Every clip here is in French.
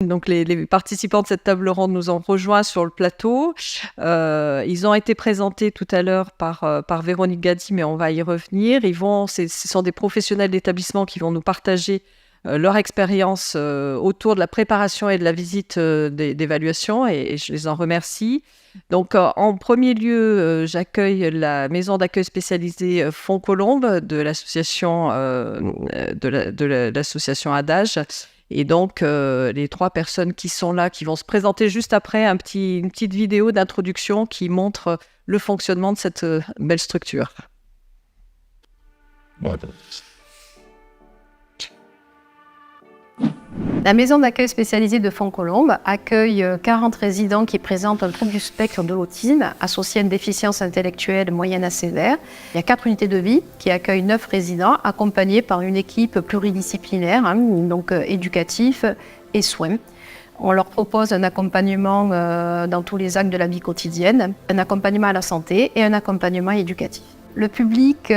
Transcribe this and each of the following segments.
Donc les participants de cette table ronde nous ont rejoints sur le plateau. Ils ont été présentés tout à l'heure par Véronique Gady, mais on va y revenir. Ce sont des professionnels d'établissement qui vont nous partager leur expérience autour de la préparation et de la visite d'évaluation, et je les en remercie. Donc, en premier lieu, j'accueille la maison d'accueil spécialisée Fonds Colombe de l'association l'association Adage. Et donc, les 3 personnes qui sont là, qui vont se présenter juste après, une petite vidéo d'introduction qui montre le fonctionnement de cette belle structure. La maison d'accueil spécialisée de Fonds Colombe accueille 40 résidents qui présentent un trouble du spectre de l'autisme associé à une déficience intellectuelle moyenne à sévère. Il y a 4 unités de vie qui accueillent 9 résidents accompagnés par une équipe pluridisciplinaire, donc éducatif et soins. On leur propose un accompagnement dans tous les actes de la vie quotidienne, un accompagnement à la santé et un accompagnement éducatif. Le public,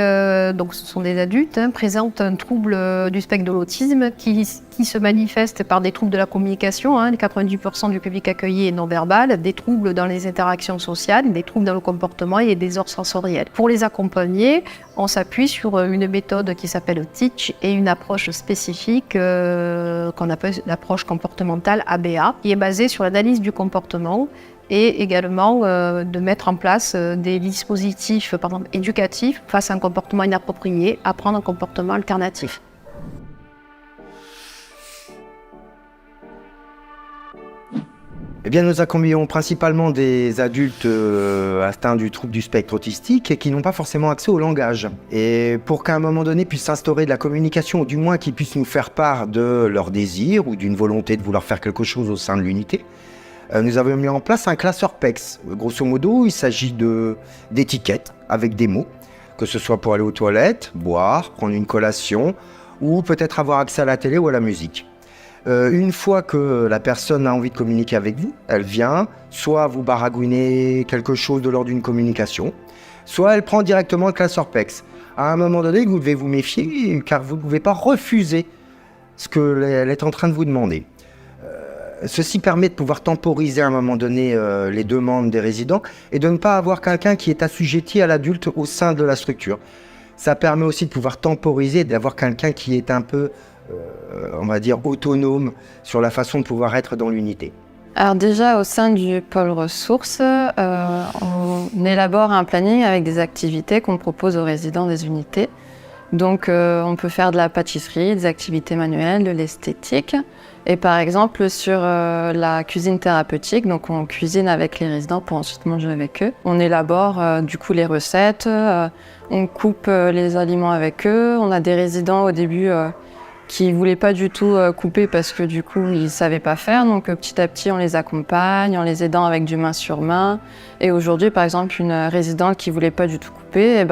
donc ce sont des adultes, présente un trouble du spectre de l'autisme qui se manifeste par des troubles de la communication. 90% du public accueilli est non-verbal, des troubles dans les interactions sociales, des troubles dans le comportement et des ordres sensoriels. Pour les accompagner, on s'appuie sur une méthode qui s'appelle TEACH et une approche spécifique qu'on appelle l'approche comportementale ABA, qui est basée sur l'analyse du comportement et également de mettre en place des dispositifs éducatifs face à un comportement inapproprié, apprendre un comportement alternatif. Eh bien, nous accompagnons principalement des adultes atteints du trouble du spectre autistique et qui n'ont pas forcément accès au langage. Et pour qu'à un moment donné puisse s'instaurer de la communication, ou du moins qu'ils puissent nous faire part de leurs désirs ou d'une volonté de vouloir faire quelque chose au sein de l'unité, nous avons mis en place un classeur PEX. Grosso modo, il s'agit d'étiquettes avec des mots, que ce soit pour aller aux toilettes, boire, prendre une collation, ou peut-être avoir accès à la télé ou à la musique. Une fois que la personne a envie de communiquer avec vous, elle vient soit vous baragouiner quelque chose de l'ordre d'une communication, soit elle prend directement le classeur PEX. À un moment donné, vous devez vous méfier, car vous ne pouvez pas refuser ce qu'elle est en train de vous demander. Ceci permet de pouvoir temporiser à un moment donné les demandes des résidents et de ne pas avoir quelqu'un qui est assujetti à l'adulte au sein de la structure. Ça permet aussi de pouvoir temporiser, d'avoir quelqu'un qui est un peu, on va dire, autonome sur la façon de pouvoir être dans l'unité. Alors déjà, au sein du pôle ressources, on élabore un planning avec des activités qu'on propose aux résidents des unités. Donc on peut faire de la pâtisserie, des activités manuelles, de l'esthétique. Et par exemple sur la cuisine thérapeutique, donc on cuisine avec les résidents pour ensuite manger avec eux. On élabore du coup les recettes, on coupe les aliments avec eux. On a des résidents au début qui voulaient pas du tout couper parce que du coup ils savaient pas faire. Donc petit à petit on les accompagne en les aidant avec du main sur main. Et aujourd'hui par exemple une résidente qui voulait pas du tout couper,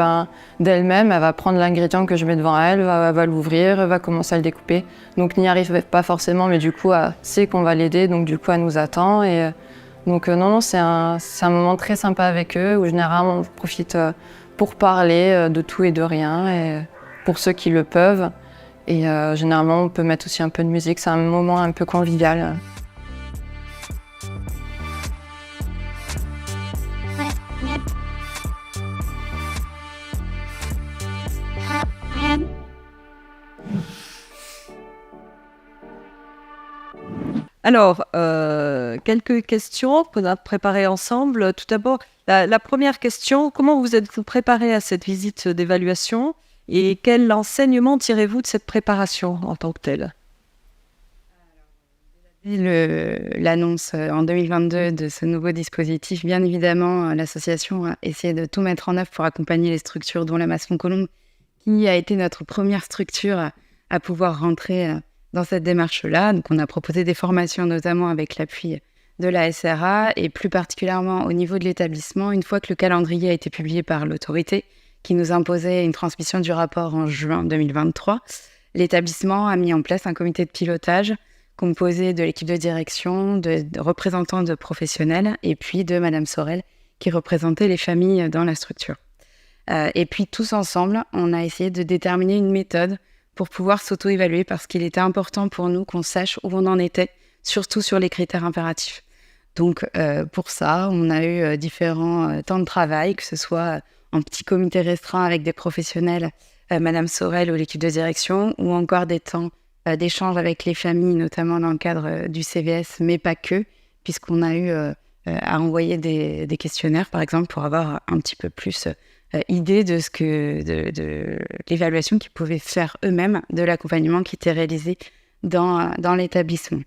d'elle-même elle va prendre l'ingrédient que je mets devant elle, va l'ouvrir, va commencer à le découper. Donc n'y arrive pas forcément, mais du coup elle sait qu'on va l'aider, donc du coup elle nous attend. Et donc non, c'est un moment très sympa avec eux où généralement on profite pour parler de tout et de rien, et pour ceux qui le peuvent. Et généralement, on peut mettre aussi un peu de musique, c'est un moment un peu convivial. Alors, quelques questions qu'on a préparées ensemble. Tout d'abord, la première question, comment vous êtes-vous préparé à cette visite d'évaluation ? Et quel enseignement tirez-vous de cette préparation en tant que telle ? L'annonce en 2022 de ce nouveau dispositif, bien évidemment, l'association a essayé de tout mettre en œuvre pour accompagner les structures, dont la Masse Fonds Colombe, qui a été notre première structure à pouvoir rentrer dans cette démarche-là. Donc, on a proposé des formations, notamment avec l'appui de la SRA, et plus particulièrement au niveau de l'établissement, une fois que le calendrier a été publié par l'autorité, qui nous imposait une transmission du rapport en juin 2023, l'établissement a mis en place un comité de pilotage composé de l'équipe de direction, de représentants de professionnels et puis de Madame Sorel qui représentait les familles dans la structure. Et puis tous ensemble, on a essayé de déterminer une méthode pour pouvoir s'auto-évaluer parce qu'il était important pour nous qu'on sache où on en était surtout sur les critères impératifs. Donc, pour ça, on a eu différents temps de travail, que ce soit en petit comité restreint avec des professionnels, Madame Sorel ou l'équipe de direction, ou encore des temps d'échange avec les familles, notamment dans le cadre du CVS, mais pas que, puisqu'on a eu à envoyer des questionnaires, par exemple, pour avoir un petit peu plus idée de l'évaluation qu'ils pouvaient faire eux-mêmes de l'accompagnement qui était réalisé dans l'établissement.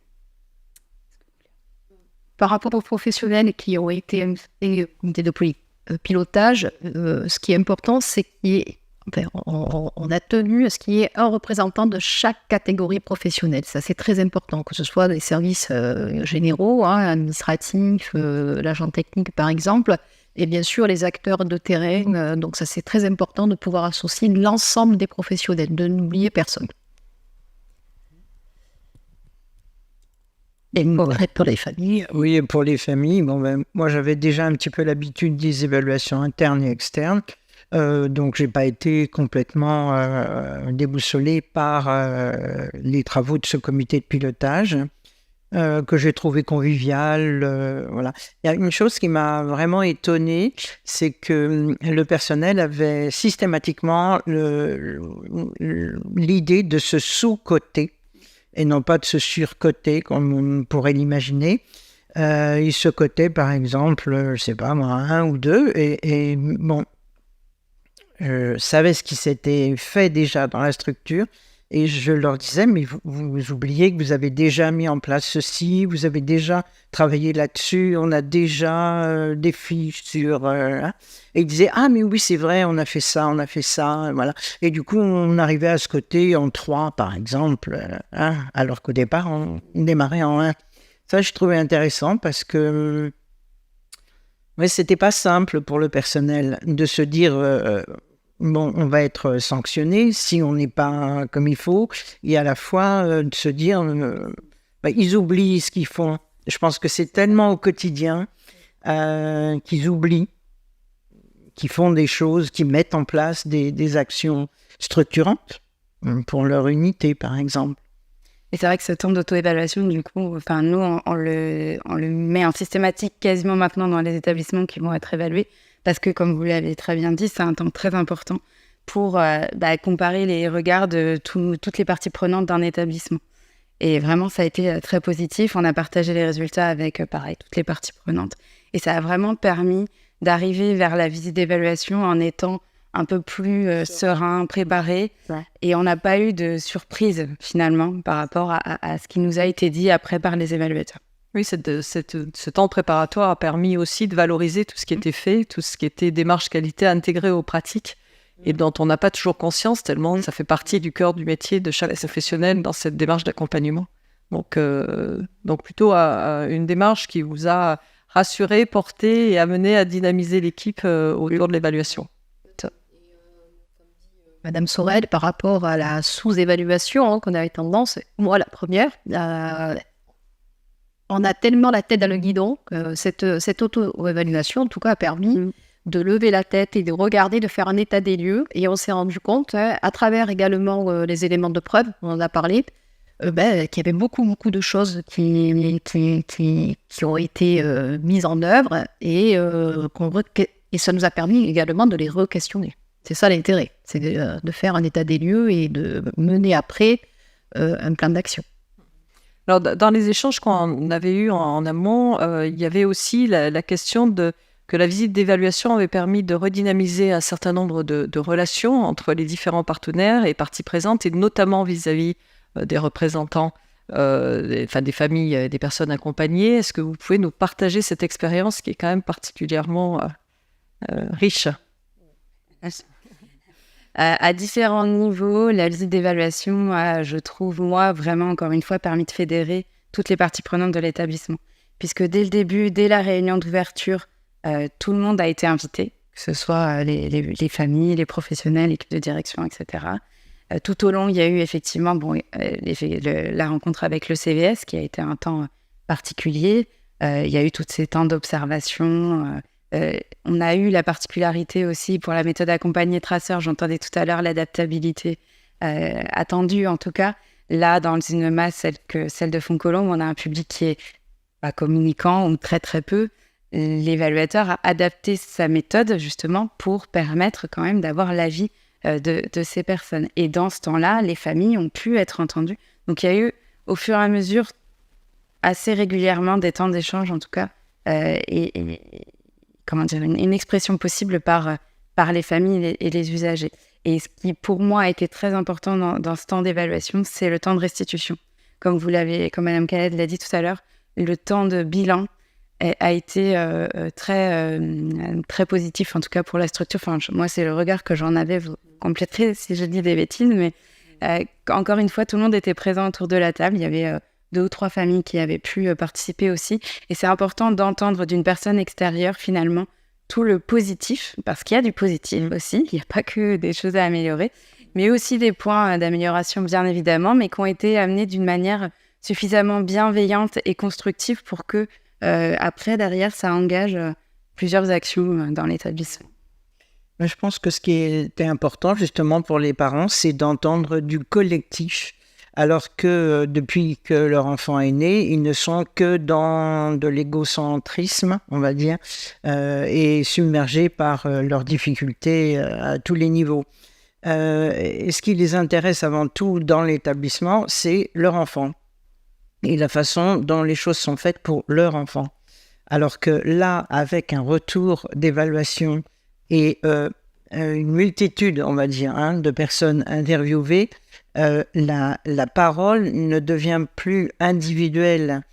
Par rapport aux professionnels qui ont été invités au comité de pilotage, ce qui est important, c'est on a tenu à ce qu'il y ait un représentant de chaque catégorie professionnelle. Ça, c'est très important, que ce soit les services généraux, administratifs, l'agent technique, par exemple, et bien sûr les acteurs de terrain. Donc ça, c'est très important de pouvoir associer l'ensemble des professionnels, de n'oublier personne. Et pour les familles. Oui, et pour les familles, moi j'avais déjà un petit peu l'habitude des évaluations internes et externes, donc j'ai pas été complètement déboussolé par les travaux de ce comité de pilotage que j'ai trouvé convivial. Voilà. Il y a une chose qui m'a vraiment étonné, c'est que le personnel avait systématiquement l'idée de se sous-coter et non pas de se surcoter comme on pourrait l'imaginer. Il se cotait par exemple, je sais pas moi, 1 ou 2, et bon, je savais ce qui s'était fait déjà dans la structure, et je leur disais, mais vous oubliez que vous avez déjà mis en place ceci, vous avez déjà travaillé là-dessus, on a déjà des fiches sur... Et ils disaient, ah mais oui c'est vrai, on a fait ça, voilà. Et du coup on arrivait à ce côté en 3 par exemple, alors qu'au départ on démarrait en 1. Ça je trouvais intéressant parce que c'était pas simple pour le personnel de se dire... bon, on va être sanctionné si on n'est pas comme il faut, et à la fois de se dire, ils oublient ce qu'ils font. Je pense que c'est tellement au quotidien qu'ils oublient, qu'ils font des choses, qu'ils mettent en place des actions structurantes pour leur unité, par exemple. Et c'est vrai que ce temps d'auto-évaluation, du coup, nous, on le met en systématique quasiment maintenant dans les établissements qui vont être évalués, parce que, comme vous l'avez très bien dit, c'est un temps très important pour comparer les regards de toutes les parties prenantes d'un établissement. Et vraiment, ça a été très positif. On a partagé les résultats avec, pareil, toutes les parties prenantes. Et ça a vraiment permis d'arriver vers la visite d'évaluation en étant un peu plus serein, préparé. Ouais. Et on n'a pas eu de surprise, finalement, par rapport à ce qui nous a été dit après par les évaluateurs. Oui, ce temps préparatoire a permis aussi de valoriser tout ce qui était fait, tout ce qui était démarche qualité intégrée aux pratiques et dont on n'a pas toujours conscience tellement ça fait partie du cœur du métier de chaque professionnel dans cette démarche d'accompagnement. Donc plutôt une démarche qui vous a rassuré, porté et amené à dynamiser l'équipe autour de l'évaluation. Madame Sorel, par rapport à la sous-évaluation qu'on avait tendance, moi la première, on a tellement la tête dans le guidon que cette auto-évaluation, en tout cas, a permis de lever la tête et de regarder, de faire un état des lieux. Et on s'est rendu compte, à travers également les éléments de preuve, on en a parlé, qu'il y avait beaucoup de choses qui ont été mises en œuvre et ça nous a permis également de les re-questionner. C'est ça l'intérêt, c'est de faire un état des lieux et de mener après un plan d'action. Alors, dans les échanges qu'on avait eus en amont, il y avait aussi la question que la visite d'évaluation avait permis de redynamiser un certain nombre de relations entre les différents partenaires et parties présentes, et notamment vis-à-vis des représentants des familles, des personnes accompagnées. Est-ce que vous pouvez nous partager cette expérience qui est quand même particulièrement riche ? À différents niveaux, la visite d'évaluation a, je trouve, moi, vraiment, encore une fois, permis de fédérer toutes les parties prenantes de l'établissement. Puisque dès le début, dès la réunion d'ouverture, tout le monde a été invité, que ce soit les familles, les professionnels, l'équipe de direction, etc. Tout au long, il y a eu effectivement la rencontre avec le CVS, qui a été un temps particulier. Il y a eu tous ces temps d'observation. On a eu la particularité aussi pour la méthode accompagnée traceur, j'entendais tout à l'heure l'adaptabilité attendue en tout cas, Là, dans une masse celle de Foncolombe, on a un public qui est pas communicant ou très très peu. L'évaluateur a adapté sa méthode justement pour permettre quand même d'avoir l'avis de ces personnes. Et dans ce temps-là, les familles ont pu être entendues. Donc il y a eu au fur et à mesure assez régulièrement des temps d'échange en tout cas et comment dire, une expression possible par les familles et les usagers. Et ce qui pour moi a été très important dans ce temps d'évaluation, c'est le temps de restitution. Comme Madame Khaled l'a dit tout à l'heure, le temps de bilan a été très positif, en tout cas pour la structure. Enfin, moi, c'est le regard que j'en avais. Vous compléterez si je dis des bêtises, mais encore une fois, tout le monde était présent autour de la table. Il y avait 2 ou 3 familles qui avaient pu participer aussi. Et c'est important d'entendre d'une personne extérieure, finalement, tout le positif, parce qu'il y a du positif aussi. Il n'y a pas que des choses à améliorer, mais aussi des points d'amélioration, bien évidemment, mais qui ont été amenés d'une manière suffisamment bienveillante et constructive pour que après, derrière, ça engage plusieurs actions dans l'établissement. Je pense que ce qui était important justement pour les parents, c'est d'entendre du collectif, alors que depuis que leur enfant est né, ils ne sont que dans de l'égocentrisme, on va dire, et submergés par leurs difficultés à tous les niveaux. Et ce qui les intéresse avant tout dans l'établissement, c'est leur enfant et la façon dont les choses sont faites pour leur enfant. Alors que là, avec un retour d'évaluation et une multitude, on va dire, de personnes interviewées, la parole ne devient plus individuelle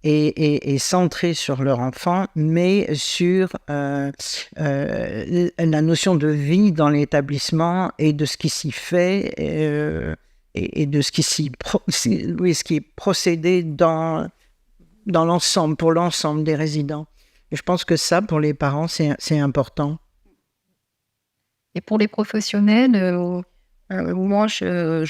et centrée sur leur enfant, mais sur la notion de vie dans l'établissement et de ce qui s'y fait et de ce qui est procédé dans l'ensemble, pour l'ensemble des résidents. Et je pense que ça, pour les parents, c'est important. Et pour les professionnels, moi, je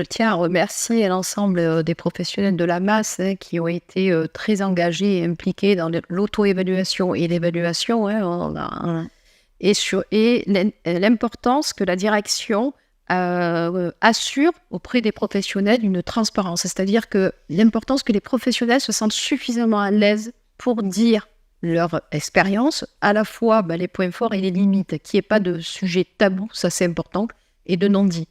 tiens à remercier l'ensemble des professionnels de la masse qui ont été très engagés et impliqués dans l'auto-évaluation et l'évaluation. Et l'importance que la direction assure auprès des professionnels une transparence. C'est-à-dire que l'importance que les professionnels se sentent suffisamment à l'aise pour dire leur expérience, à la fois les points forts et les limites, qu'il n'y ait pas de sujet tabou, ça c'est important, et de non-dit.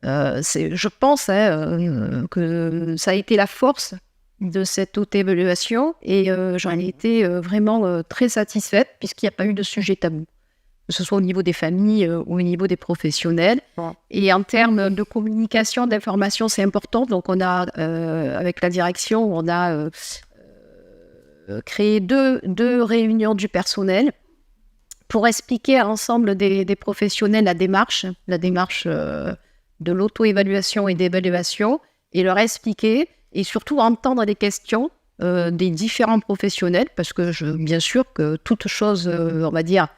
Je pense que ça a été la force de cette auto-évaluation et j'en ai été vraiment très satisfaite puisqu'il n'y a pas eu de sujet tabou, que ce soit au niveau des familles ou au niveau des professionnels. Ouais. Et en termes de communication, d'information, c'est important. Donc on a, avec la direction, on a créé deux réunions du personnel pour expliquer à l'ensemble des professionnels la démarche de l'auto-évaluation et d'évaluation, et leur expliquer, et surtout entendre les questions des différents professionnels, parce que bien sûr que toute chose, on va dire,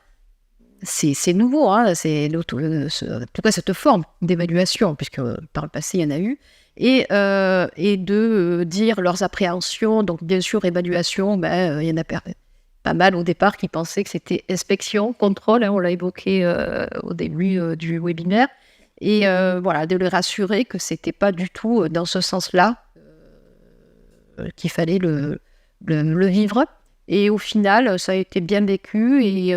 c'est nouveau, c'est en tout cas cette forme d'évaluation, puisque par le passé, il y en a eu, et de dire leurs appréhensions. Donc bien sûr, évaluation, il y en a pas mal au départ qui pensaient que c'était inspection, contrôle, on l'a évoqué au début du webinaire, et de les rassurer que c'était pas du tout dans ce sens-là qu'il fallait le vivre. Et au final, ça a été bien vécu et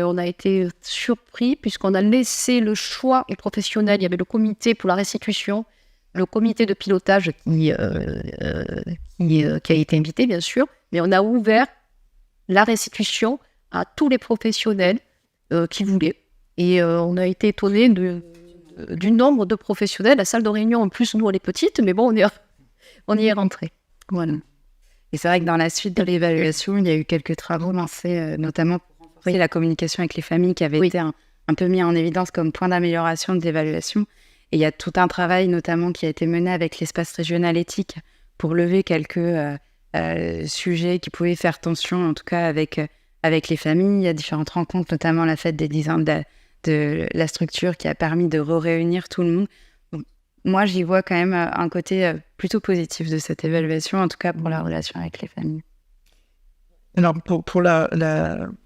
on a été surpris puisqu'on a laissé le choix aux professionnels. Il y avait le comité pour la restitution, le comité de pilotage qui a été invité, bien sûr, mais on a ouvert la restitution à tous les professionnels qui voulaient. Et on a été étonnés du nombre de professionnels. La salle de réunion, en plus, nous, elle est petite, mais bon, on y est rentré. Voilà. Et c'est vrai que dans la suite de l'évaluation, il y a eu quelques travaux lancés, notamment pour renforcer la communication avec les familles qui avaient été un peu mis en évidence comme point d'amélioration de l'évaluation. Et il y a tout un travail, notamment, qui a été mené avec l'espace régional éthique pour lever quelques sujets qui pouvaient faire tension, en tout cas avec les familles. Il y a différentes rencontres, notamment la fête des 10 ans de la structure qui a permis de réunir tout le monde. Donc, moi, j'y vois quand même un côté plutôt positif de cette évaluation, en tout cas pour la relation avec les familles. Alors,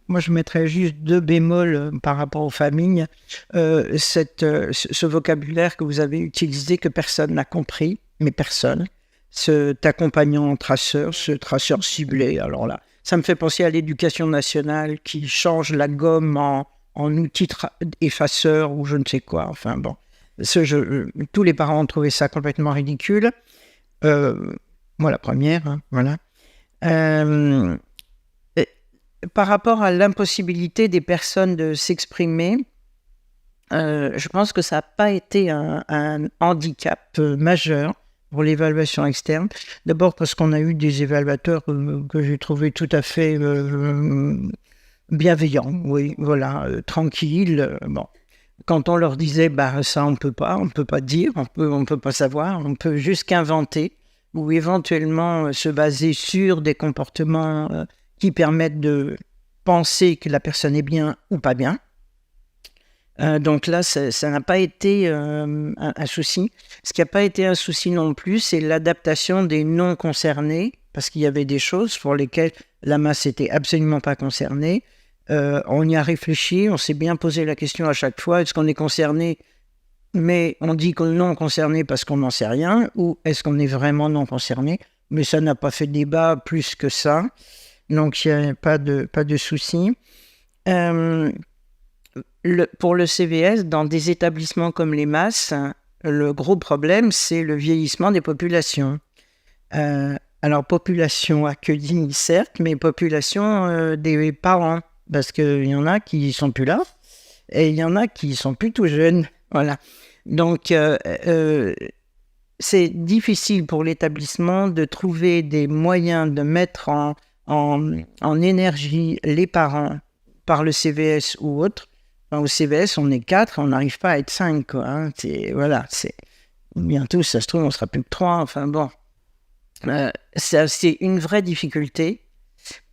moi, je mettrais juste 2 bémols par rapport aux familles. Ce vocabulaire que vous avez utilisé, que personne n'a compris, mais personne. Cet accompagnant traceur, ce traceur ciblé, alors là, ça me fait penser à l'éducation nationale qui change la gomme en outil effaceur ou je ne sais quoi. Enfin bon, tous les parents ont trouvé ça complètement ridicule. Moi, la première, hein, voilà. Par rapport à l'impossibilité des personnes de s'exprimer, je pense que ça n'a pas été un handicap majeur pour l'évaluation externe. D'abord parce qu'on a eu des évaluateurs que j'ai trouvés tout à fait bienveillants, oui, voilà, tranquilles. Bon. Quand on leur disait, bah, ça on peut pas dire, on peut pas savoir, on peut juste qu'inventer ou éventuellement se baser sur des comportements qui permettent de penser que la personne est bien ou pas bien. Donc là, ça n'a pas été un souci. Ce qui n'a pas été un souci non plus, c'est l'adaptation des non concernés, parce qu'il y avait des choses pour lesquelles la masse n'était absolument pas concernée. On y a réfléchi, on s'est bien posé la question à chaque fois, est-ce qu'on est concerné, mais on dit qu'on est non concerné parce qu'on n'en sait rien, ou est-ce qu'on est vraiment non concerné? Mais ça n'a pas fait débat plus que ça, donc il n'y a pas de souci. Pour le CVS, dans des établissements comme les MAS, le gros problème, c'est le vieillissement des populations. Alors, population accueillie, certes, mais population des parents, parce qu'il y en a qui ne sont plus là, et il y en a qui sont plus tout jeunes. Voilà. Donc, c'est difficile pour l'établissement de trouver des moyens de mettre en énergie les parents par le CVS ou autre. Au CVS, on est 4, on n'arrive pas à être 5, quoi. Hein. Bientôt, ça se trouve, on sera plus que 3. Enfin bon, c'est une vraie difficulté.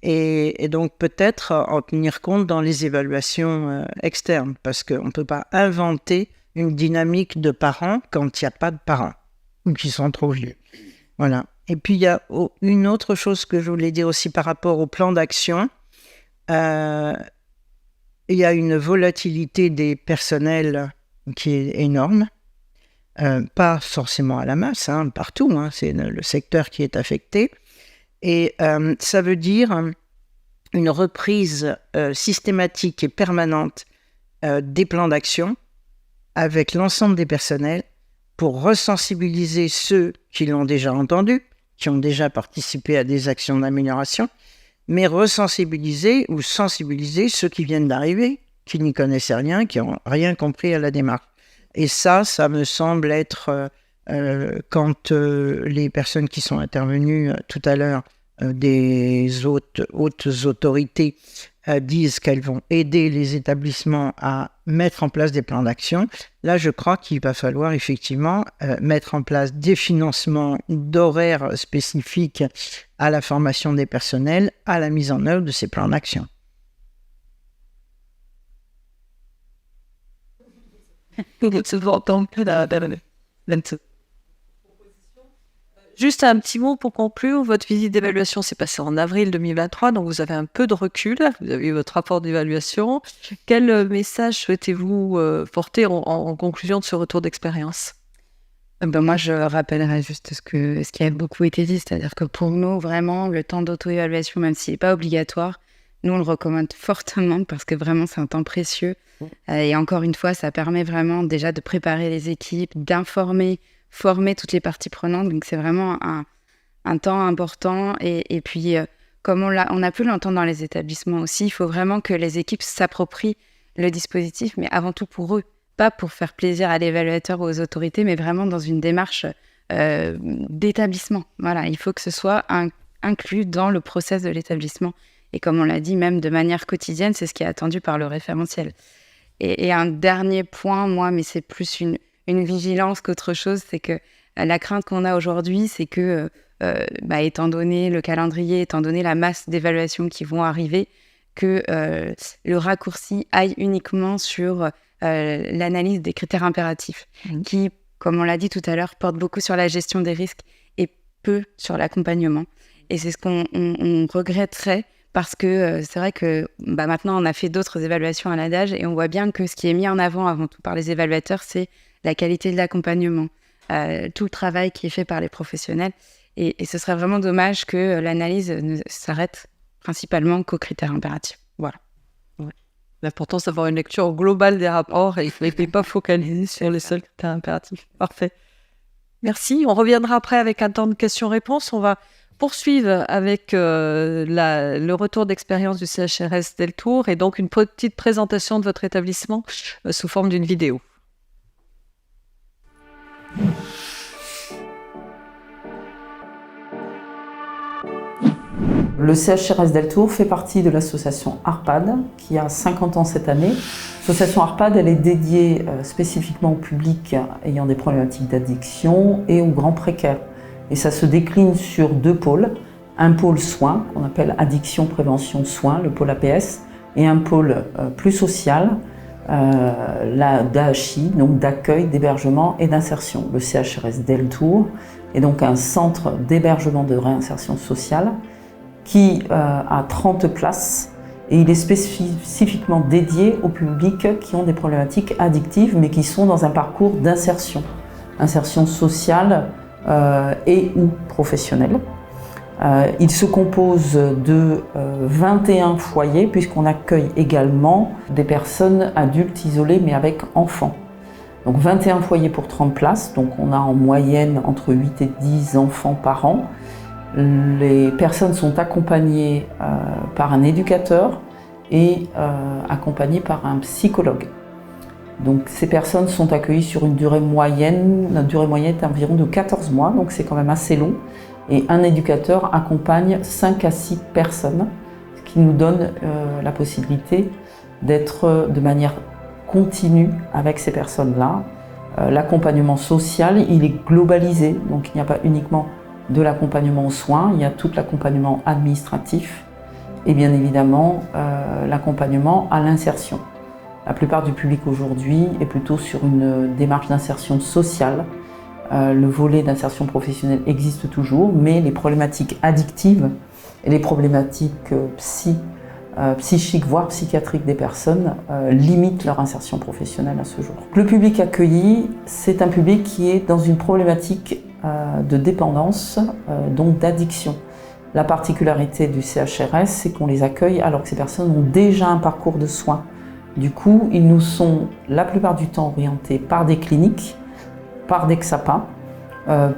Et donc, peut-être en tenir compte dans les évaluations externes, parce qu'on ne peut pas inventer une dynamique de parents quand il n'y a pas de parents, ou qui sont trop vieux. Voilà. Et puis, il y a une autre chose que je voulais dire aussi par rapport au plan d'action. Il y a une volatilité des personnels qui est énorme, pas forcément à la masse, hein, partout, hein, c'est le secteur qui est affecté. Et ça veut dire une reprise systématique et permanente des plans d'action avec l'ensemble des personnels pour resensibiliser ceux qui l'ont déjà entendu, qui ont déjà participé à des actions d'amélioration, mais resensibiliser ou sensibiliser ceux qui viennent d'arriver, qui n'y connaissaient rien, qui n'ont rien compris à la démarche. Et ça me semble être, quand les personnes qui sont intervenues tout à l'heure, des hautes autorités, disent qu'elles vont aider les établissements à mettre en place des plans d'action, là je crois qu'il va falloir effectivement mettre en place des financements d'horaires spécifiques à la formation des personnels, à la mise en œuvre de ces plans d'action. Juste un petit mot pour conclure. Votre visite d'évaluation s'est passée en avril 2023, donc vous avez un peu de recul. Vous avez eu votre rapport d'évaluation. Quel message souhaitez-vous porter en conclusion de ce retour d'expérience? Moi, je rappellerai juste ce qui a beaucoup été dit, c'est-à-dire que pour nous, vraiment, le temps d'auto-évaluation, même s'il n'est pas obligatoire, nous, on le recommande fortement parce que vraiment, c'est un temps précieux. Et encore une fois, ça permet vraiment déjà de préparer les équipes, d'informer, former toutes les parties prenantes. Donc, c'est vraiment un temps important. Et puis, comme on a pu l'entendre dans les établissements aussi, il faut vraiment que les équipes s'approprient le dispositif, mais avant tout pour eux. Pas pour faire plaisir à l'évaluateur ou aux autorités, mais vraiment dans une démarche d'établissement. Voilà, il faut que ce soit inclus dans le process de l'établissement. Et comme on l'a dit, même de manière quotidienne, c'est ce qui est attendu par le référentiel. Et un dernier point, mais c'est plus une vigilance qu'autre chose, c'est que la crainte qu'on a aujourd'hui, c'est que, étant donné le calendrier, étant donné la masse d'évaluations qui vont arriver, que le raccourci aille uniquement sur l'analyse des critères impératifs, qui, comme on l'a dit tout à l'heure, porte beaucoup sur la gestion des risques et peu sur l'accompagnement. Et c'est ce qu'on regretterait, parce que c'est vrai que maintenant, on a fait d'autres évaluations à l'ADAGE et on voit bien que ce qui est mis en avant tout par les évaluateurs, c'est la qualité de l'accompagnement, tout le travail qui est fait par les professionnels. Et ce serait vraiment dommage que l'analyse ne s'arrête principalement qu'aux critères impératifs. Voilà. L'important, c'est d'avoir une lecture globale des rapports et ne pas focaliser sur les seuls critères impératifs. Parfait. Merci. On reviendra après avec un temps de questions-réponses. On va poursuivre avec le retour d'expérience du CHRS Deltour et donc une petite présentation de votre établissement sous forme d'une vidéo. Le CHRS Deltour fait partie de l'association ARPAD, qui a 50 ans cette année. L'association ARPAD, elle est dédiée spécifiquement au public ayant des problématiques d'addiction et aux grands précaires. Et ça se décline sur 2 pôles. Un pôle soins, qu'on appelle addiction, prévention, soins, le pôle APS, et un pôle plus social, la d'AHI, donc d'accueil, d'hébergement et d'insertion. Le CHRS Deltour est donc un centre d'hébergement de réinsertion sociale qui a 30 places et il est spécifiquement dédié aux publics qui ont des problématiques addictives mais qui sont dans un parcours d'insertion, insertion sociale et ou professionnelle. Il se compose de 21 foyers puisqu'on accueille également des personnes adultes isolées mais avec enfants. Donc 21 foyers pour 30 places, donc on a en moyenne entre 8 et 10 enfants par an. Les personnes sont accompagnées par un éducateur et accompagnées par un psychologue. Donc ces personnes sont accueillies sur une durée moyenne, la durée moyenne est environ de 14 mois, donc c'est quand même assez long. Et un éducateur accompagne 5 à 6 personnes, ce qui nous donne la possibilité d'être de manière continue avec ces personnes-là. L'accompagnement social, il est globalisé, donc il n'y a pas uniquement de l'accompagnement aux soins, il y a tout l'accompagnement administratif et bien évidemment l'accompagnement à l'insertion. La plupart du public aujourd'hui est plutôt sur une démarche d'insertion sociale. Le volet d'insertion professionnelle existe toujours, mais les problématiques addictives et les problématiques psychiques, voire psychiatriques des personnes limitent leur insertion professionnelle à ce jour. Le public accueilli, c'est un public qui est dans une problématique de dépendance, donc d'addiction. La particularité du CHRS, c'est qu'on les accueille alors que ces personnes ont déjà un parcours de soins. Du coup, ils nous sont la plupart du temps orientés par des cliniques, par des XAPA,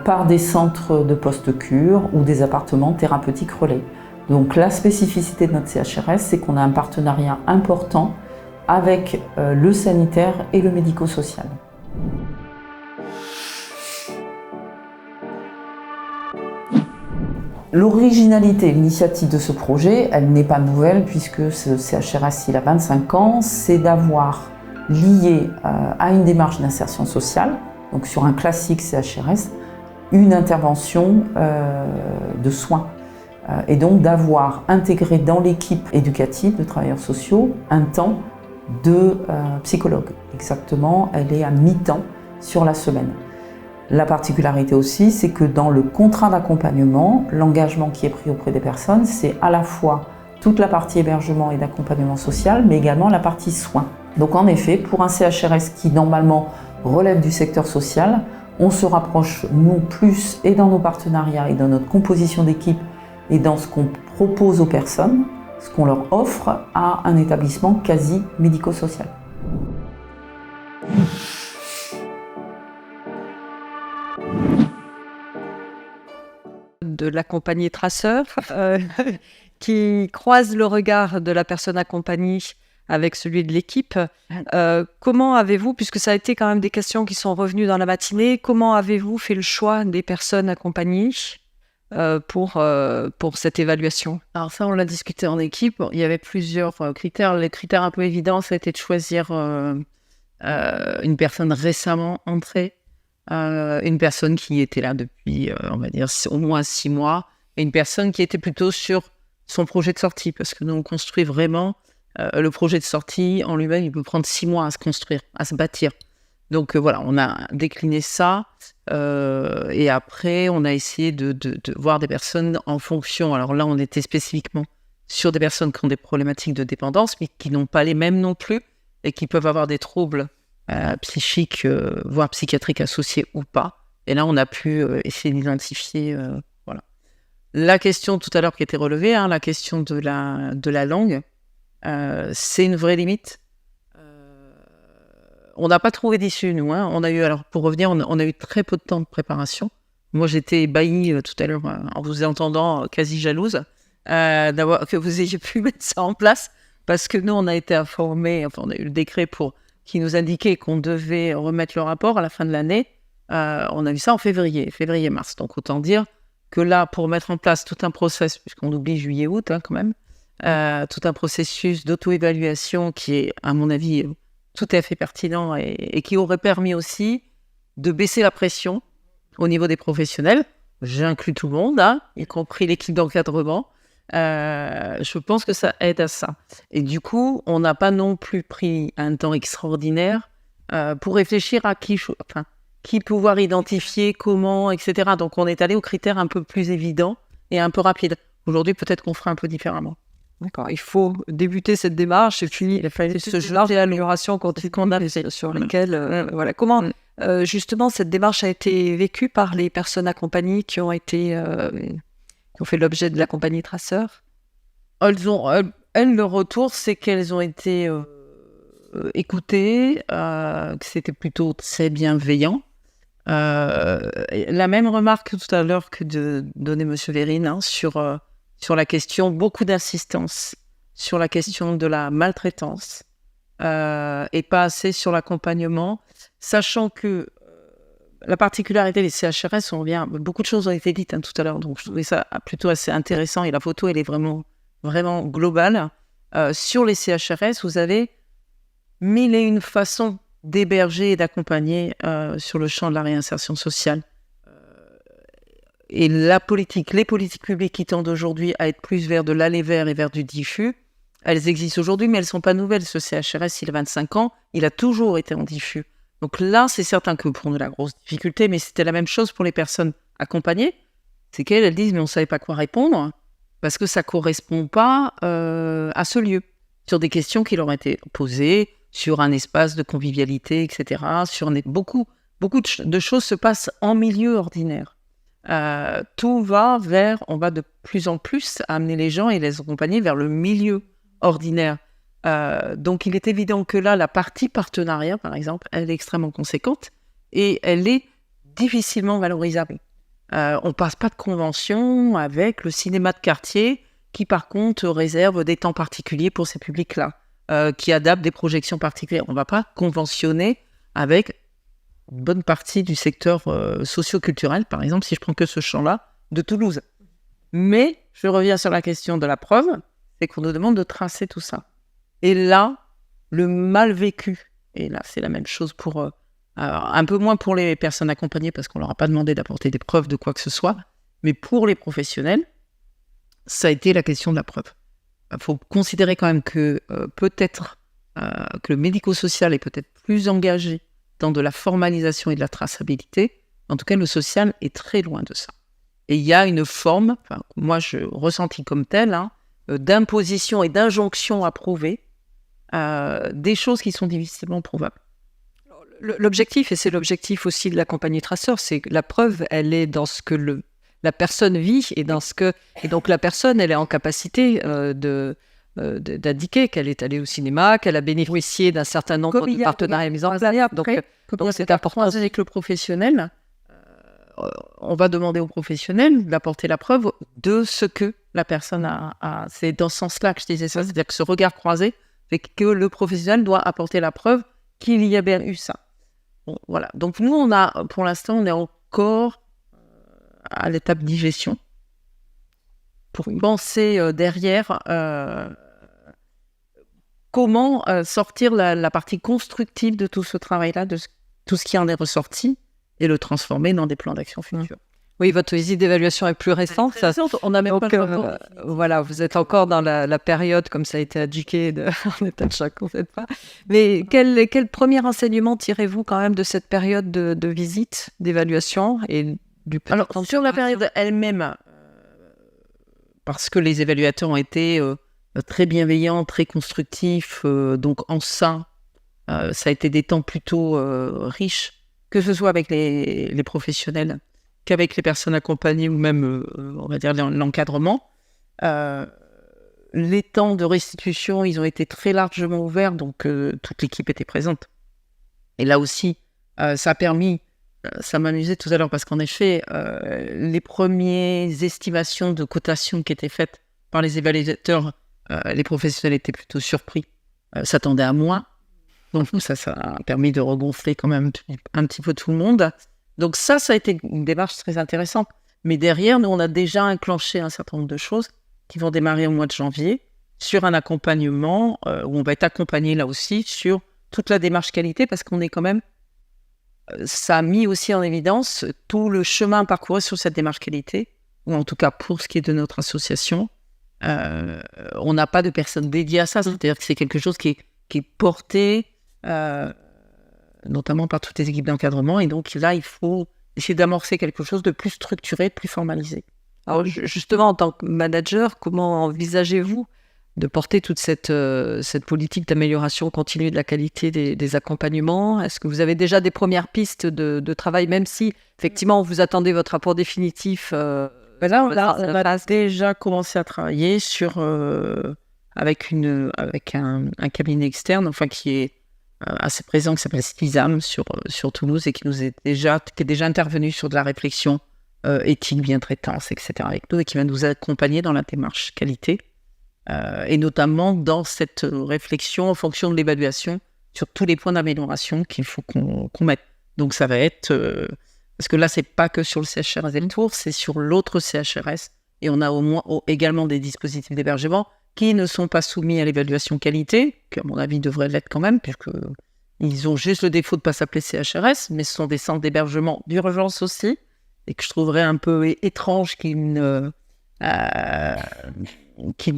par des centres de post-cure ou des appartements thérapeutiques relais. Donc la spécificité de notre CHRS, c'est qu'on a un partenariat important avec le sanitaire et le médico-social. L'originalité, l'initiative de ce projet, elle n'est pas nouvelle puisque ce CHRS, il a 25 ans, c'est d'avoir lié à une démarche d'insertion sociale, donc sur un classique CHRS, une intervention de soins. Et donc d'avoir intégré dans l'équipe éducative de travailleurs sociaux un temps de psychologue. Exactement, elle est à mi-temps sur la semaine. La particularité aussi, c'est que dans le contrat d'accompagnement, l'engagement qui est pris auprès des personnes, c'est à la fois toute la partie hébergement et d'accompagnement social, mais également la partie soins. Donc en effet, pour un CHRS qui normalement relève du secteur social, on se rapproche, nous, plus et dans nos partenariats et dans notre composition d'équipe et dans ce qu'on propose aux personnes, ce qu'on leur offre à un établissement quasi médico-social. De l'accompagné traceur qui croise le regard de la personne accompagnée avec celui de l'équipe. Comment avez-vous, puisque ça a été quand même des questions qui sont revenues dans la matinée, comment avez-vous fait le choix des personnes accompagnées pour cette évaluation? Alors ça, on l'a discuté en équipe. Il y avait plusieurs critères. Les critères un peu évidents, c'était de choisir une personne récemment entrée, une personne qui était là depuis, on va dire, au moins 6 mois, et une personne qui était plutôt sur son projet de sortie, parce que nous, on construit vraiment le projet de sortie en lui-même, il peut prendre 6 mois à se construire, à se bâtir. Donc voilà, on a décliné ça, et après, on a essayé de voir des personnes en fonction. Alors là, on était spécifiquement sur des personnes qui ont des problématiques de dépendance, mais qui n'ont pas les mêmes non plus, et qui peuvent avoir des troubles psychiques, voire psychiatriques associés ou pas. Et là, on a pu essayer d'identifier... voilà. La question tout à l'heure qui était relevée, la question de la langue, c'est une vraie limite. On n'a pas trouvé d'issue, nous. On a eu, alors pour revenir, on a eu très peu de temps de préparation. Moi, j'étais ébahie tout à l'heure en vous entendant, quasi jalouse que vous ayez pu mettre ça en place, parce que nous, on a été informés, enfin, on a eu le décret qui nous indiquait qu'on devait remettre le rapport à la fin de l'année. On a vu ça en février-mars. Donc, autant dire que là, pour mettre en place tout un process, puisqu'on oublie juillet-août quand même, tout un processus d'auto-évaluation qui est, à mon avis, tout à fait pertinent et qui aurait permis aussi de baisser la pression au niveau des professionnels. J'inclus tout le monde, y compris l'équipe d'encadrement. Je pense que ça aide à ça. Et du coup, on n'a pas non plus pris un temps extraordinaire pour réfléchir à qui pouvoir identifier, comment, etc. Donc, on est allé aux critères un peu plus évidents et un peu rapides. Aujourd'hui, peut-être qu'on fera un peu différemment. D'accord, il faut débuter cette démarche et puis ce genre d'amélioration qu'on a sur lesquelles... voilà. Comment, justement, cette démarche a été vécue par les personnes accompagnées qui ont fait l'objet de la compagnie Traceur? Elles, le retour, c'est qu'elles ont été écoutées, que c'était plutôt très bienveillant. La même remarque tout à l'heure que de donner M. Vérine sur la question, beaucoup d'insistance sur la question de la maltraitance et pas assez sur l'accompagnement, sachant que la particularité des CHRS, beaucoup de choses ont été dites tout à l'heure, donc je trouvais ça plutôt assez intéressant et la photo, elle est vraiment, vraiment globale. Sur les CHRS, vous avez 1001 façons d'héberger et d'accompagner sur le champ de la réinsertion sociale. Et les politiques publiques qui tendent aujourd'hui à être plus vers de l'aller vers et vers du diffus, elles existent aujourd'hui, mais elles ne sont pas nouvelles. Ce CHRS, il a 25 ans, il a toujours été en diffus. Donc là, c'est certain que pour nous, la grosse difficulté, mais c'était la même chose pour les personnes accompagnées, c'est qu'elles disent, mais on ne savait pas quoi répondre, parce que ça ne correspond pas à ce lieu, sur des questions qui leur ont été posées, sur un espace de convivialité, etc. Beaucoup de choses se passent en milieu ordinaire. Tout va on va de plus en plus amener les gens et les accompagner vers le milieu ordinaire. Donc il est évident que là, la partie partenariat, par exemple, elle est extrêmement conséquente et elle est difficilement valorisable. On passe pas de convention avec le cinéma de quartier qui, par contre, réserve des temps particuliers pour ces publics-là, qui adapte des projections particulières. On va pas conventionner avec une bonne partie du secteur socio-culturel, par exemple, si je prends que ce champ-là, de Toulouse. Mais je reviens sur la question de la preuve, c'est qu'on nous demande de tracer tout ça. Et là, le mal vécu, et là c'est la même chose pour un peu moins pour les personnes accompagnées, parce qu'on leur a pas demandé d'apporter des preuves de quoi que ce soit, mais pour les professionnels, ça a été la question de la preuve. Il faut considérer quand même que peut-être que le médico-social est peut-être plus engagé dans de la formalisation et de la traçabilité. En tout cas, le social est très loin de ça. Et il y a une forme, moi je ressentis comme telle, d'imposition et d'injonction à prouver des choses qui sont difficilement prouvables. L'objectif, et c'est l'objectif aussi de la compagnie Traceur, c'est que la preuve, elle est dans ce que la personne vit et donc la personne, elle est en capacité d'indiquer qu'elle est allée au cinéma, qu'elle a bénéficié d'un certain nombre de partenariats mis en place. Donc c'est important. Avec le professionnel, on va demander au professionnel d'apporter la preuve de ce que la personne a. C'est dans ce sens-là que je disais ça, c'est-à-dire que ce regard croisé fait que le professionnel doit apporter la preuve qu'il y a bien eu ça. Bon, voilà. Donc nous, pour l'instant, on est encore à l'étape digestion pour penser derrière comment sortir la partie constructive de tout ce travail-là, de tout ce qui en est ressorti, et le transformer dans des plans d'action futurs. Oui, votre visite d'évaluation est plus récente. On n'a même pas le rapport. Voilà, vous êtes encore dans la période, comme ça a été indiqué, en état de choc, on ne sait pas. Mais quel premier enseignement tirez-vous quand même de cette période de visite, d'évaluation et du Alors, sur la période elle-même, parce que les évaluateurs ont été très bienveillants, très constructifs. Donc en ça a été des temps plutôt riches, que ce soit avec les professionnels qu'avec les personnes accompagnées ou même, on va dire, l'encadrement. Les temps de restitution, ils ont été très largement ouverts, donc toute l'équipe était présente. Et là aussi, ça a permis, ça m'amusait tout à l'heure, parce qu'en effet, les premières estimations de cotation qui étaient faites par les évaluateurs, les professionnels étaient plutôt surpris, s'attendaient à moins. Donc ça a permis de regonfler quand même un petit peu tout le monde. Donc ça a été une démarche très intéressante. Mais derrière, nous, on a déjà enclenché un certain nombre de choses qui vont démarrer au mois de janvier sur un accompagnement où on va être accompagné là aussi sur toute la démarche qualité, parce qu'on est quand même... ça a mis aussi en évidence tout le chemin parcouru sur cette démarche qualité, ou en tout cas pour ce qui est de notre association. On n'a pas de personnes dédiées à ça, c'est-à-dire que c'est quelque chose qui est porté notamment par toutes les équipes d'encadrement, et donc là, il faut essayer d'amorcer quelque chose de plus structuré, de plus formalisé. Alors justement, en tant que manager, comment envisagez-vous de porter toute cette politique d'amélioration continue de la qualité des accompagnements? Est-ce que vous avez déjà des premières pistes de travail, même si effectivement vous attendez votre rapport définitif Là, on a déjà commencé à travailler avec un cabinet externe, enfin qui est assez présent, qui s'appelle Stisam sur Toulouse, et qui est déjà intervenu sur de la réflexion éthique, bientraitance, etc. avec nous, et qui va nous accompagner dans la démarche qualité, et notamment dans cette réflexion en fonction de l'évaluation sur tous les points d'amélioration qu'il faut qu'on mette. Donc ça va être... parce que là, c'est pas que sur le CHRS et le Tour, c'est sur l'autre CHRS, et on a également des dispositifs d'hébergement qui ne sont pas soumis à l'évaluation qualité, qui à mon avis devraient l'être quand même, puisqu'ils ont juste le défaut de ne pas s'appeler CHRS, mais ce sont des centres d'hébergement d'urgence aussi, et que je trouverais un peu étrange qu'il n'ait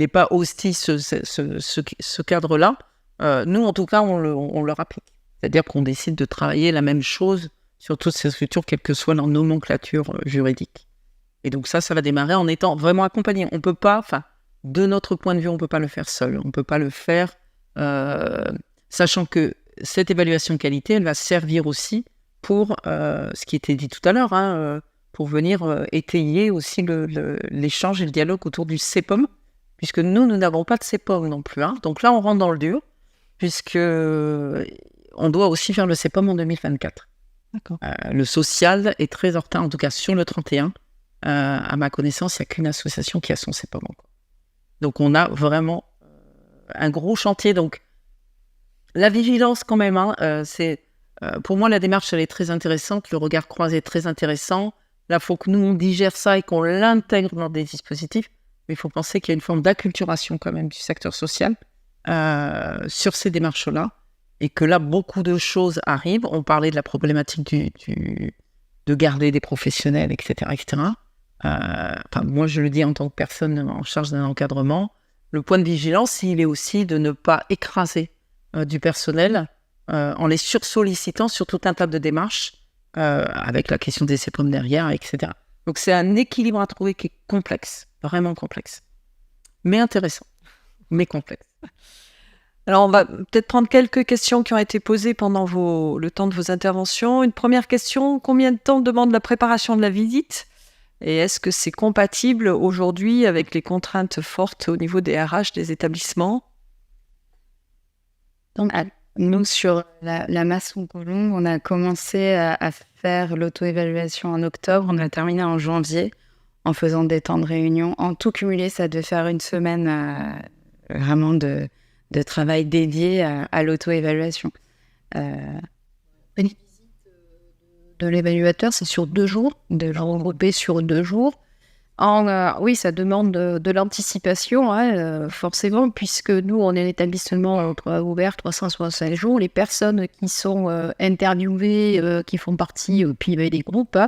pas aussi ce cadre-là. Nous, en tout cas, on leur applique. C'est-à-dire qu'on décide de travailler la même chose sur toutes ces structures, quelle que soit leur nomenclature juridique. Et donc ça va démarrer en étant vraiment accompagné. On peut pas, de notre point de vue, on ne peut pas le faire seul. On ne peut pas le faire sachant que cette évaluation qualité, elle va servir aussi pour ce qui était dit tout à l'heure, pour venir étayer aussi l'échange et le dialogue autour du CEPOM, puisque nous n'avons pas de CEPOM non plus. Donc là, on rentre dans le dur, puisque on doit aussi faire le CEPOM en 2024. D'accord. Le social est très en retard, en tout cas sur le 31. À ma connaissance, il n'y a qu'une association qui a son CEPOM encore. Donc on a vraiment un gros chantier. Donc la vigilance quand même, pour moi la démarche elle est très intéressante, le regard croisé est très intéressant. Là, il faut que nous on digère ça et qu'on l'intègre dans des dispositifs. Mais il faut penser qu'il y a une forme d'acculturation quand même du secteur social sur ces démarches-là. Et que là, beaucoup de choses arrivent. On parlait de la problématique de garder des professionnels, etc. etc. Moi, je le dis en tant que personne en charge d'un encadrement, le point de vigilance, il est aussi de ne pas écraser du personnel en les sursollicitant sur tout un tas de démarches, avec la question des CEPOM derrière, etc. Donc, c'est un équilibre à trouver qui est complexe, vraiment complexe, mais intéressant, mais complexe. Alors, on va peut-être prendre quelques questions qui ont été posées pendant le temps de vos interventions. Une première question, combien de temps demande la préparation de la visite ? Et est-ce que c'est compatible aujourd'hui avec les contraintes fortes au niveau des RH des établissements ? Donc, nous, sur la Masson-Colombe, on a commencé à faire l'auto-évaluation en octobre. On a terminé en janvier en faisant des temps de réunion. En tout cumulé, ça devait faire une semaine vraiment de travail dédié à l'auto-évaluation. Une visite de l'évaluateur, c'est sur 2 jours, de le regrouper sur 2 jours. Oui, ça demande de l'anticipation, forcément, puisque nous, on est un établissement ouvert 365 jours. Les personnes qui sont interviewées, qui font partie, puis il y avait des groupes,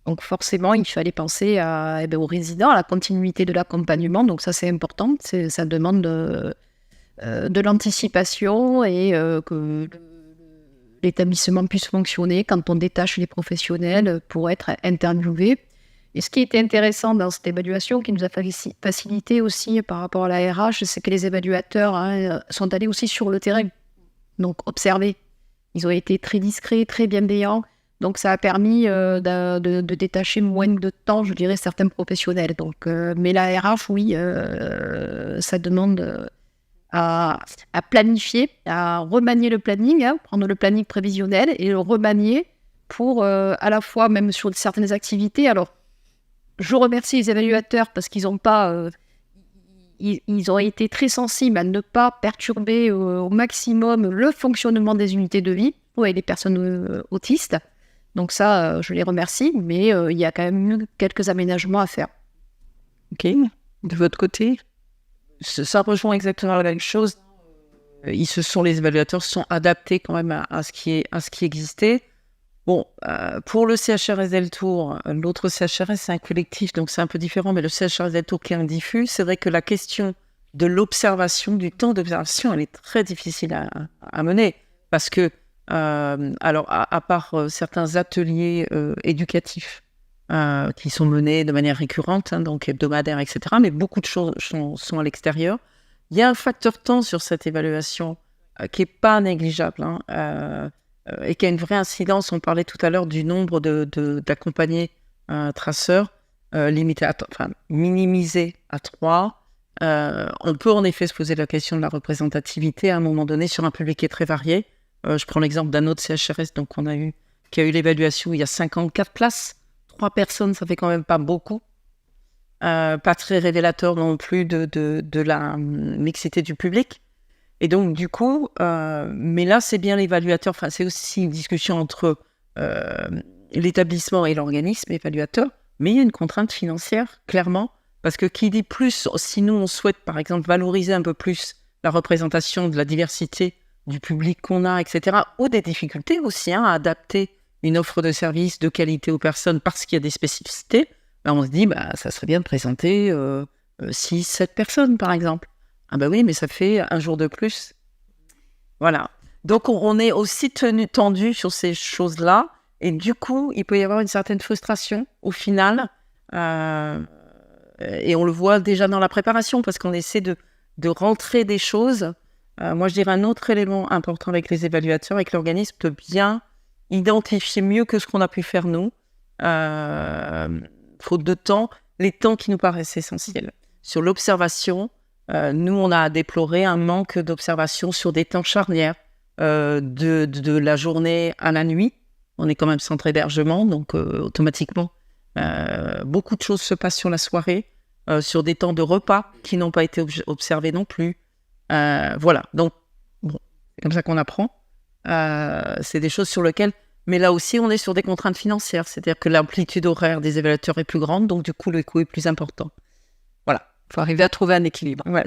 donc forcément, il fallait penser aux résidents, à la continuité de l'accompagnement. Donc ça, c'est important. Ça demande de l'anticipation et que l'établissement puisse fonctionner quand on détache les professionnels pour être interviewés. Et ce qui était intéressant dans cette évaluation, qui nous a facilité aussi par rapport à la RH, c'est que les évaluateurs sont allés aussi sur le terrain, donc observer. Ils ont été très discrets, très bienveillants. Donc, ça a permis de détacher moins de temps, je dirais, certains professionnels. Donc, mais la RH, oui, ça demande à planifier, à remanier le planning, prendre le planning prévisionnel et le remanier pour à la fois, même sur certaines activités. Alors, je remercie les évaluateurs parce qu'ils ont pas... Ils ont été très sensibles à ne pas perturber au maximum le fonctionnement des unités de vie et des personnes autistes. Donc ça, je les remercie, mais il y a quand même eu quelques aménagements à faire. Ok. De votre côté? Ça rejoint exactement la même chose. Les évaluateurs se sont adaptés quand même à ce qui existait. Bon, pour le CHRS Deltour, l'autre CHRS, c'est un collectif, donc c'est un peu différent, mais le CHRS Deltour qui est un diffus, c'est vrai que la question de l'observation, du temps d'observation, elle est très difficile à mener, parce que, alors, à part certains ateliers éducatifs qui sont menés de manière récurrente, donc hebdomadaire, etc., mais beaucoup de choses sont à l'extérieur, il y a un facteur temps sur cette évaluation qui n'est pas négligeable, et qui a une vraie incidence. On parlait tout à l'heure du nombre d'accompagnés traceurs, minimisé à 3. On peut en effet se poser la question de la représentativité à un moment donné sur un public qui est très varié. Je prends l'exemple d'un autre CHRS donc, qui a eu l'évaluation où il y a 54 places. 3 personnes, ça fait quand même pas beaucoup. Pas très révélateur non plus de la mixité du public. Et donc, du coup, mais là, c'est bien l'évaluateur, c'est aussi une discussion entre l'établissement et l'organisme évaluateur, mais il y a une contrainte financière, clairement, parce que qui dit plus, si nous, on souhaite, par exemple, valoriser un peu plus la représentation de la diversité du public qu'on a, etc., ou des difficultés aussi à adapter une offre de service de qualité aux personnes parce qu'il y a des spécificités, on se dit, ça serait bien de présenter 6, 7 personnes, par exemple. Ah oui, mais ça fait un jour de plus. Voilà. Donc, on est aussi tendu sur ces choses-là. Et du coup, il peut y avoir une certaine frustration au final. Et on le voit déjà dans la préparation parce qu'on essaie de rentrer des choses. Moi, je dirais un autre élément important avec les évaluateurs, avec l'organisme, de bien identifier mieux que ce qu'on a pu faire nous, faute de temps, les temps qui nous paraissent essentiels. Sur l'observation, nous, on a déploré un manque d'observation sur des temps charnières, de la journée à la nuit. On est quand même centre hébergement, donc automatiquement, beaucoup de choses se passent sur la soirée, sur des temps de repas qui n'ont pas été observés non plus. Voilà, donc bon, c'est comme ça qu'on apprend. C'est des choses sur lesquelles... Mais là aussi, on est sur des contraintes financières, c'est-à-dire que l'amplitude horaire des évaluateurs est plus grande, donc du coup, le coût est plus important. Voilà. Il faut arriver à trouver un équilibre. Ouais.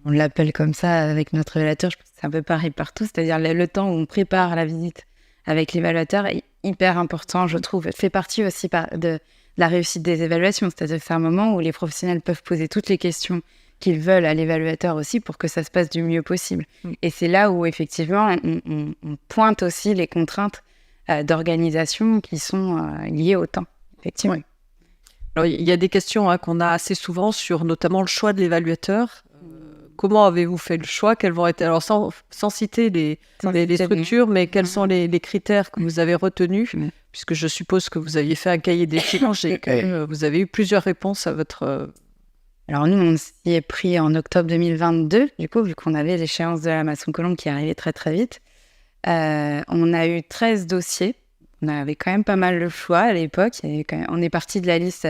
On l'appelle comme ça avec notre évaluateur, je pense que c'est un peu pareil partout, c'est-à-dire le temps où on prépare la visite avec l'évaluateur est hyper important, je trouve. Elle fait partie aussi de la réussite des évaluations, c'est-à-dire que c'est un moment où les professionnels peuvent poser toutes les questions qu'ils veulent à l'évaluateur aussi pour que ça se passe du mieux possible. Et c'est là où, effectivement, on pointe aussi les contraintes d'organisation qui sont liées au temps, effectivement. Oui. Alors, il y a des questions qu'on a assez souvent sur notamment le choix de l'évaluateur. Comment avez-vous fait le choix? Quels vont être, alors sans citer les structures, mais quels sont les critères que vous avez retenus? Puisque je suppose que vous aviez fait un cahier des charges et que vous avez eu plusieurs réponses à votre... Alors nous, on s'y est pris en octobre 2022, du coup, vu qu'on avait l'échéance de la Masson-Colombe qui arrivait très très vite. On a eu 13 dossiers. On avait quand même pas mal le choix à l'époque. On est parti de la liste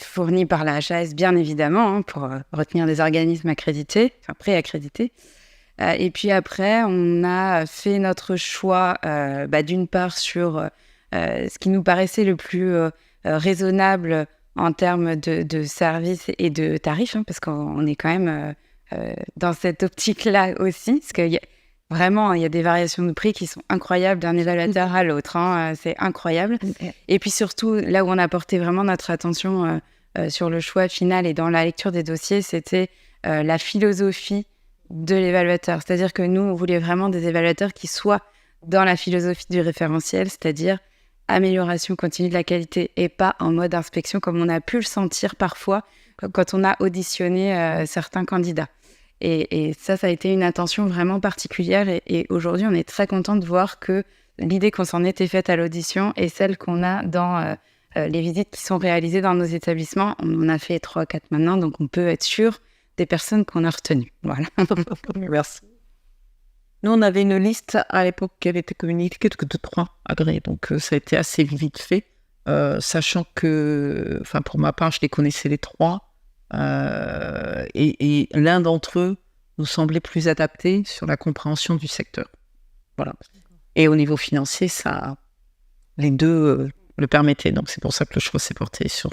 fournie par la HAS, bien évidemment, pour retenir des organismes accrédités, enfin préaccrédités. Et puis après, on a fait notre choix, d'une part sur ce qui nous paraissait le plus raisonnable en termes de services et de tarifs, parce qu'on est quand même dans cette optique-là aussi, parce qu'il y a vraiment, il y a des variations de prix qui sont incroyables d'un évaluateur à l'autre, c'est incroyable. Et puis surtout, là où on a porté vraiment notre attention sur le choix final et dans la lecture des dossiers, c'était la philosophie de l'évaluateur. C'est-à-dire que nous, on voulait vraiment des évaluateurs qui soient dans la philosophie du référentiel, c'est-à-dire amélioration continue de la qualité et pas en mode inspection comme on a pu le sentir parfois quand on a auditionné certains candidats. Et ça a été une attention vraiment particulière et aujourd'hui on est très content de voir que l'idée qu'on s'en était faite à l'audition est celle qu'on a dans les visites qui sont réalisées dans nos établissements. On en a fait 3-4 maintenant, donc on peut être sûr des personnes qu'on a retenues. Voilà. Merci. Nous, on avait une liste à l'époque qui avait été communiquée de 3 agréés, donc ça a été assez vite fait, sachant que, pour ma part, je les connaissais les 3, et l'un d'entre eux nous semblait plus adapté sur la compréhension du secteur. Voilà. Et au niveau financier, les deux le permettaient, donc c'est pour ça que le choix s'est porté sur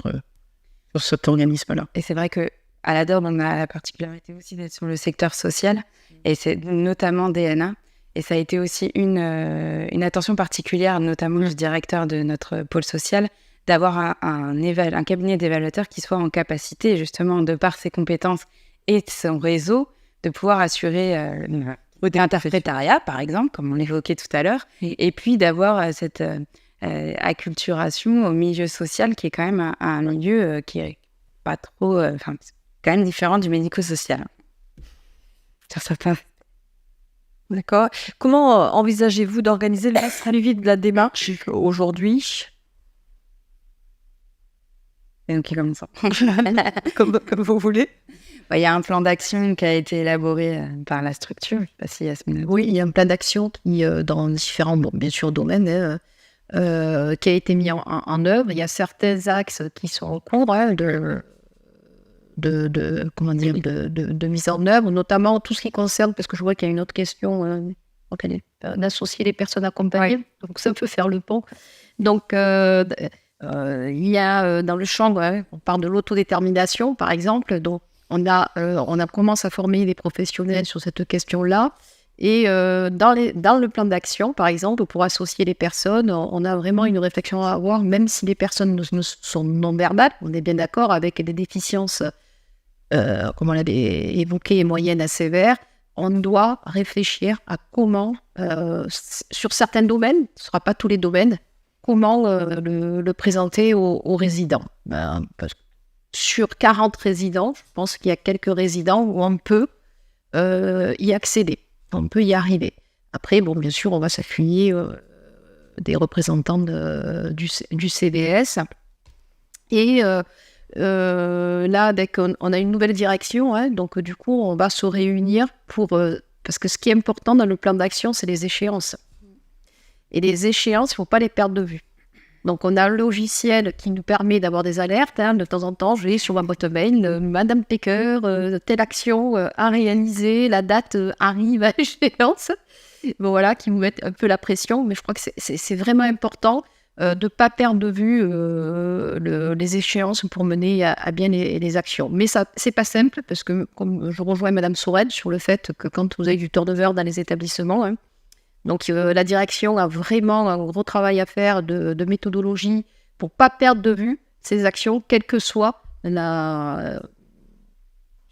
cet organisme-là. Et c'est vrai que à la DORB, on a la particularité aussi d'être sur le secteur social, et c'est notamment DNA. Et ça a été aussi une attention particulière, notamment du directeur de notre pôle social, d'avoir un cabinet d'évaluateurs qui soit en capacité, justement, de par ses compétences et son réseau, de pouvoir assurer l'interprétariat, par exemple, comme on l'évoquait tout à l'heure, et puis d'avoir cette acculturation au milieu social qui est quand même un milieu qui est pas trop... quand même différent du médico-social. Sur certains... D'accord. Comment envisagez-vous d'organiser le suivi de la démarche aujourd'hui? C'est nous qui commençons. comme vous voulez. Il y a un plan d'action qui a été élaboré par la structure. Je ne sais pas si Yasmine... Oui, il y a un plan d'action qui, dans différents, bien sûr, domaines, qui a été mis en œuvre. Il y a certains axes qui sont en cours de mise en œuvre, notamment tout ce qui concerne, parce que je vois qu'il y a une autre question, d'associer les personnes accompagnées, donc ça peut faire le pont. Donc, il y a dans le champ, on parle de l'autodétermination, par exemple, donc on commence à former des professionnels sur cette question-là, et dans le plan d'action, par exemple, pour associer les personnes, on a vraiment une réflexion à avoir, même si les personnes sont non-verbales, on est bien d'accord, avec des déficiences comme on l'avait évoqué, moyennes à sévères, on doit réfléchir à comment, sur certains domaines, ce ne sera pas tous les domaines, comment le présenter aux résidents. Parce que sur 40 résidents, je pense qu'il y a quelques résidents où on peut y accéder, on peut y arriver. Après, bien sûr, on va s'appuyer des représentants du CVS. Et là, on a une nouvelle direction, donc du coup, on va se réunir parce que ce qui est important dans le plan d'action, c'est les échéances. Et les échéances, il ne faut pas les perdre de vue. Donc, on a un logiciel qui nous permet d'avoir des alertes. De temps en temps, j'ai sur ma boîte mail, Madame Pecker, telle action à réaliser, la date arrive à échéance. Voilà, qui vous met un peu la pression. Mais je crois que c'est vraiment important de ne pas perdre de vue les échéances pour mener à bien les actions. Mais ça, c'est pas simple, parce que comme je rejoins Madame Sored sur le fait que quand vous avez du turnover dans les établissements, donc la direction a vraiment un gros travail à faire de méthodologie pour pas perdre de vue ces actions, quelle que soit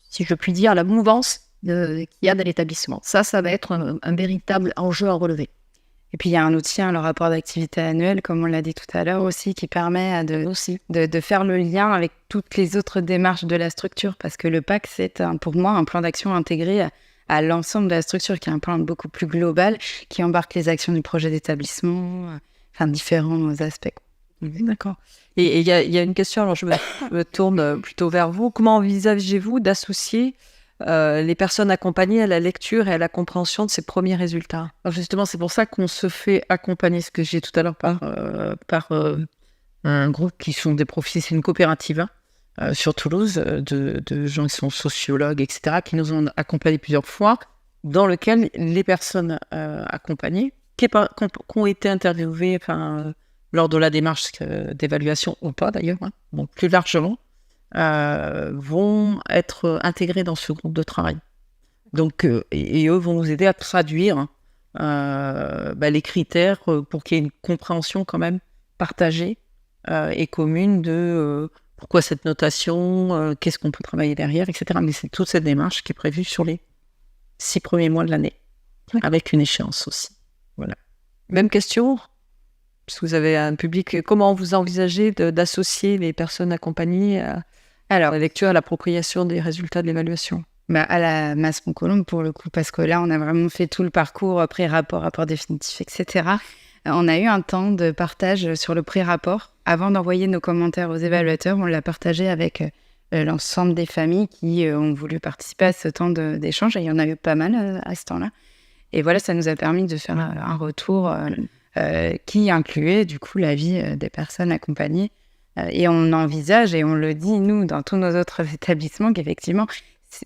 si je puis dire, la mouvance qu'il y a dans l'établissement. Ça va être un véritable enjeu à relever. Et puis, il y a un outil, le rapport d'activité annuel, comme on l'a dit tout à l'heure aussi, qui permet de faire le lien avec toutes les autres démarches de la structure. Parce que le PAC, c'est pour moi un plan d'action intégré à l'ensemble de la structure, qui est un plan beaucoup plus global, qui embarque les actions du projet d'établissement, différents aspects. D'accord. Et il y a une question, alors je me tourne plutôt vers vous. Comment envisagez-vous d'associer les personnes accompagnées à la lecture et à la compréhension de ces premiers résultats? Alors justement, c'est pour ça qu'on se fait accompagner, ce que j'ai tout à l'heure, par un groupe qui sont des professionnels, c'est une coopérative sur Toulouse, de gens qui sont sociologues, etc., qui nous ont accompagnés plusieurs fois, dans lequel les personnes accompagnées, qui ont été interviewées lors de la démarche d'évaluation ou pas d'ailleurs, donc plus largement, vont être intégrés dans ce groupe de travail. Donc, et eux vont nous aider à traduire les critères pour qu'il y ait une compréhension quand même partagée et commune de pourquoi cette notation, qu'est-ce qu'on peut travailler derrière, etc. Mais c'est toute cette démarche qui est prévue sur les 6 premiers mois de l'année, avec une échéance aussi. Voilà. Même question? Parce que vous avez un public. Comment vous envisagez d'associer les personnes accompagnées à Alors, la lecture, à l'appropriation des résultats de l'évaluation? à la Masson Colombe, pour le coup, parce que là, on a vraiment fait tout le parcours pré-rapport, rapport définitif, etc. On a eu un temps de partage sur le pré-rapport. Avant d'envoyer nos commentaires aux évaluateurs, on l'a partagé avec l'ensemble des familles qui ont voulu participer à ce temps d'échange. Et il y en a eu pas mal à ce temps-là. Et voilà, ça nous a permis de faire un retour qui incluait, du coup, l'avis des personnes accompagnées. Et on envisage, et on le dit, nous, dans tous nos autres établissements, qu'effectivement,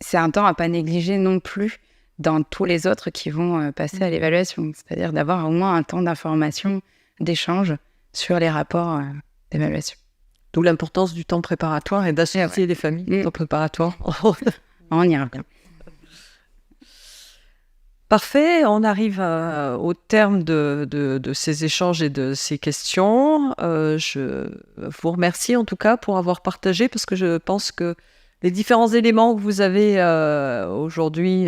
c'est un temps à pas négliger non plus dans tous les autres qui vont passer à l'évaluation. C'est-à-dire d'avoir au moins un temps d'information, d'échange sur les rapports d'évaluation. D'où l'importance du temps préparatoire et d'associer les familles au temps préparatoire. On y revient. Parfait, on arrive au terme de ces échanges et de ces questions. Je vous remercie en tout cas pour avoir partagé, parce que je pense que les différents éléments que vous avez aujourd'hui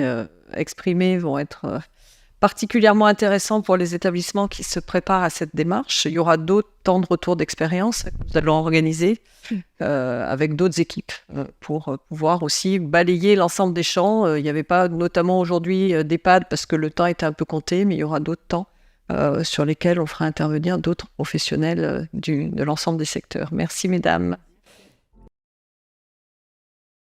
exprimés vont être particulièrement intéressants pour les établissements qui se préparent à cette démarche. Il y aura d'autres temps de retour d'expérience que nous allons organiser avec d'autres équipes pour pouvoir aussi balayer l'ensemble des champs. Il n'y avait pas notamment aujourd'hui d'EHPAD parce que le temps était un peu compté, mais il y aura d'autres temps sur lesquels on fera intervenir d'autres professionnels de l'ensemble des secteurs. Merci mesdames.